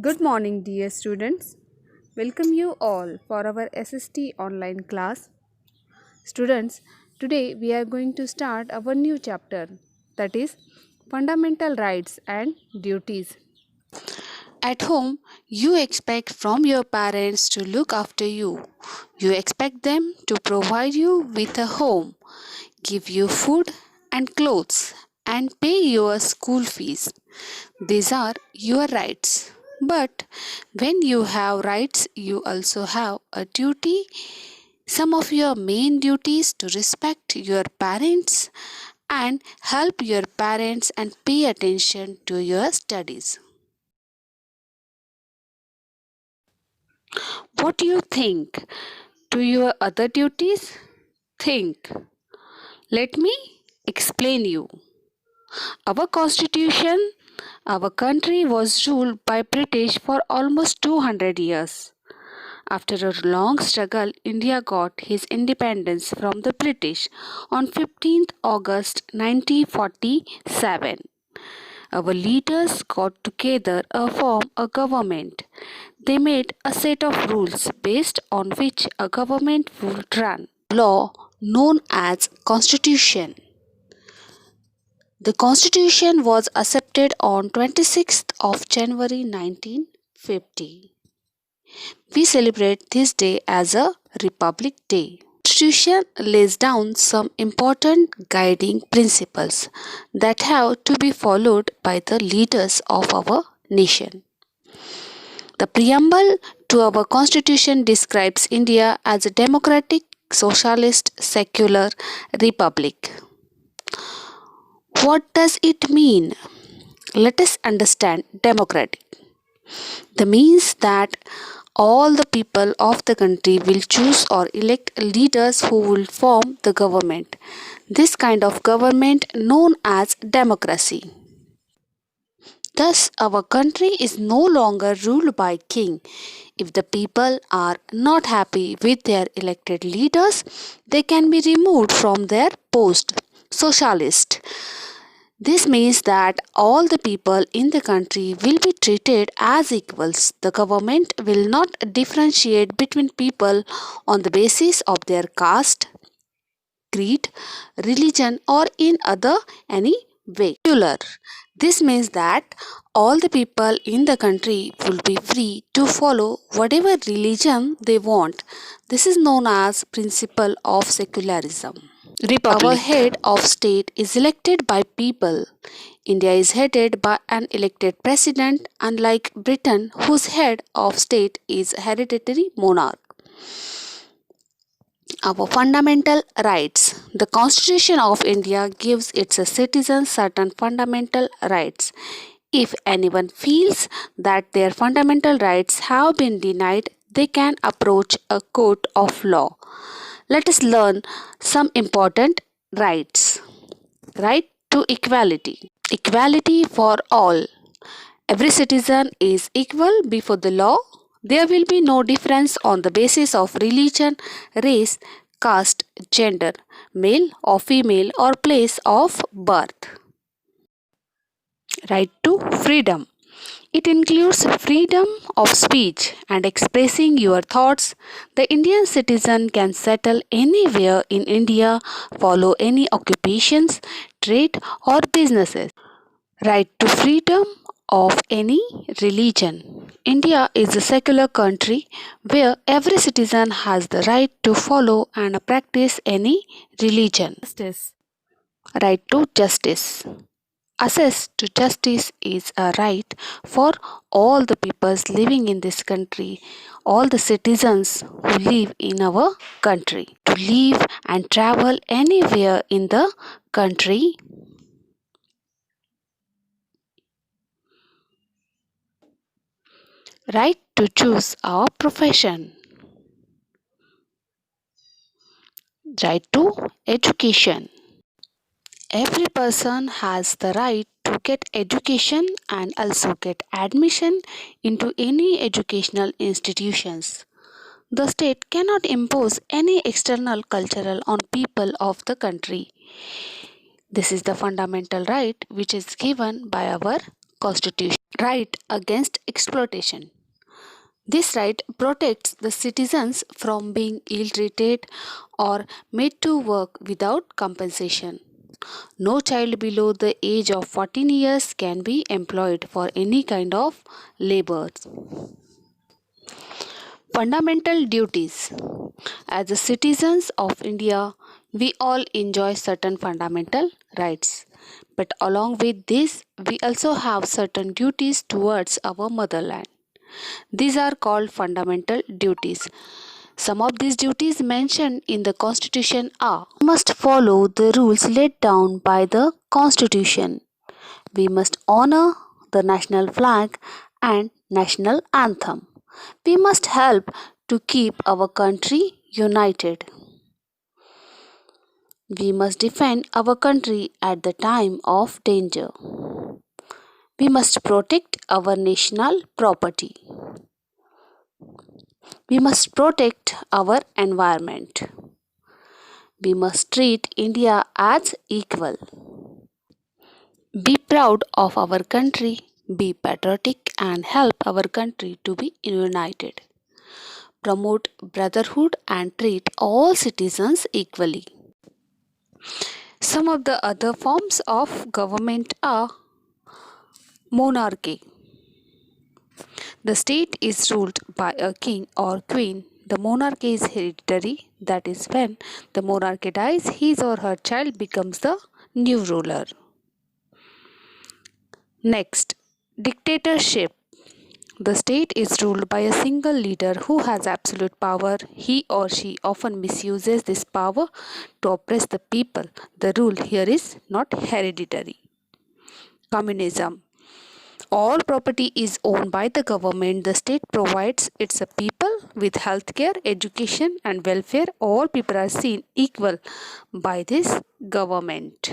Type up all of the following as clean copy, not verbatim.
Good morning, dear students. Welcome you all for our SST online class. Students, today we are going to start our new chapter, that is Fundamental Rights and Duties. At home, you expect from your parents to look after you. You expect them to provide you with a home, give you food and clothes, and pay your school fees. These are your rights. But when you have rights, you also have a duty. Some of your main duties to respect your parents and help your parents and pay attention to your studies. What do you think? To your other duties? Think. Let me explain you. Our constitution, our country was ruled by British for almost 200 years. After a long struggle, India got his independence from the British on 15th August 1947. Our leaders got together to form a government. They made a set of rules based on which a government would run. Law known as Constitution. The Constitution was accepted on 26th of January 1950. We celebrate this day as a Republic Day. Constitution lays down some important guiding principles that have to be followed by the leaders of our nation. The preamble to our Constitution describes India as a democratic, socialist, secular republic. What does it mean? Let us understand democratic. That means that all the people of the country will choose or elect leaders who will form the government. This kind of government known as democracy. Thus, our country is no longer ruled by king. If the people are not happy with their elected leaders, they can be removed from their post. Socialist. This means that all the people in the country will be treated as equals. The government will not differentiate between people on the basis of their caste, creed, religion, or in other any way. Secular. This means that all the people in the country will be free to follow whatever religion they want. This is known as principle of secularism. Our head of state is elected by people. India is headed by an elected president, unlike Britain, whose head of state is hereditary monarch. Our fundamental rights. The Constitution of India gives its citizens certain fundamental rights. If anyone feels that their fundamental rights have been denied, they can approach a court of law. Let us learn some important rights. Right to equality. Equality for all. Every citizen is equal before the law. There will be no difference on the basis of religion, race, caste, gender, male or female, or place of birth. Right to freedom. It includes freedom of speech and expressing your thoughts. The Indian citizen can settle anywhere in India, follow any occupations, trade, or businesses. Right to freedom of any religion. India is a secular country where every citizen has the right to follow and practice any religion. Justice. Right to justice. Access to justice is a right for all the peoples living in this country, all the citizens who live in our country, to live and travel anywhere in the country. Right to choose our profession. Right to education. Every person has the right to get education and also get admission into any educational institutions. The state cannot impose any external cultural on people of the country. This is the fundamental right which is given by our Constitution. Right against exploitation. This right protects the citizens from being ill-treated or made to work without compensation. No child below the age of 14 years can be employed for any kind of labor. Fundamental duties. As the citizens of India, we all enjoy certain fundamental rights. But along with this, we also have certain duties towards our motherland. These are called fundamental duties. Some of these duties mentioned in the Constitution are: we must follow the rules laid down by the Constitution. We must honor the national flag and national anthem. We must help to keep our country united. We must defend our country at the time of danger. We must protect our national property. We must protect our environment. We must treat India as equal. Be proud of our country, be patriotic, and help our country to be united. Promote brotherhood and treat all citizens equally. Some of the other forms of government are monarchy. The state is ruled by a king or queen. The monarchy is hereditary, that is, when the monarch dies, his or her child becomes the new ruler. Next, dictatorship. The state is ruled by a single leader who has absolute power. He or she often misuses this power to oppress the people. The rule here is not hereditary. Communism. All property is owned by the government. The state provides its people with healthcare, education, and welfare. All people are seen equal by this government.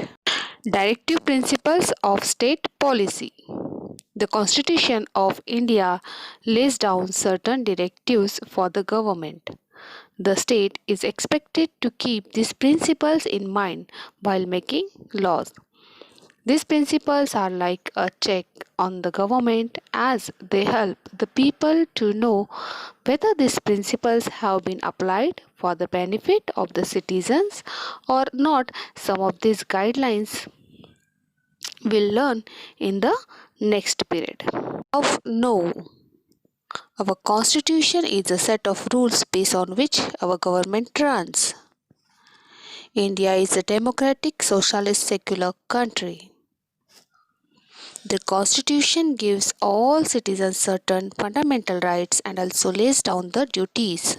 Directive Principles of State Policy. The Constitution of India lays down certain directives for the government. The state is expected to keep these principles in mind while making laws. These principles are like a check on the government as they help the people to know whether these principles have been applied for the benefit of the citizens or not. Some of these guidelines we'll learn in the next period. Of no. Our constitution is a set of rules based on which our government runs. India is a democratic, socialist, secular country. The constitution gives all citizens certain fundamental rights and also lays down the duties.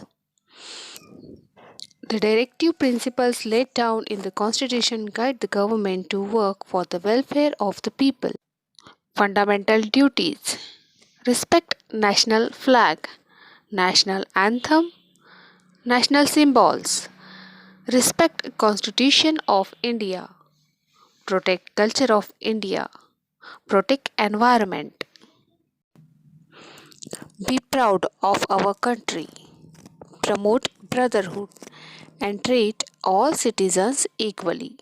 The directive principles laid down in the constitution guide the government to work for the welfare of the people. Fundamental duties. Respect national flag, national anthem, national symbols. Respect Constitution of India. Protect culture of India. Protect environment. Be proud of our country. Promote brotherhood and treat all citizens equally.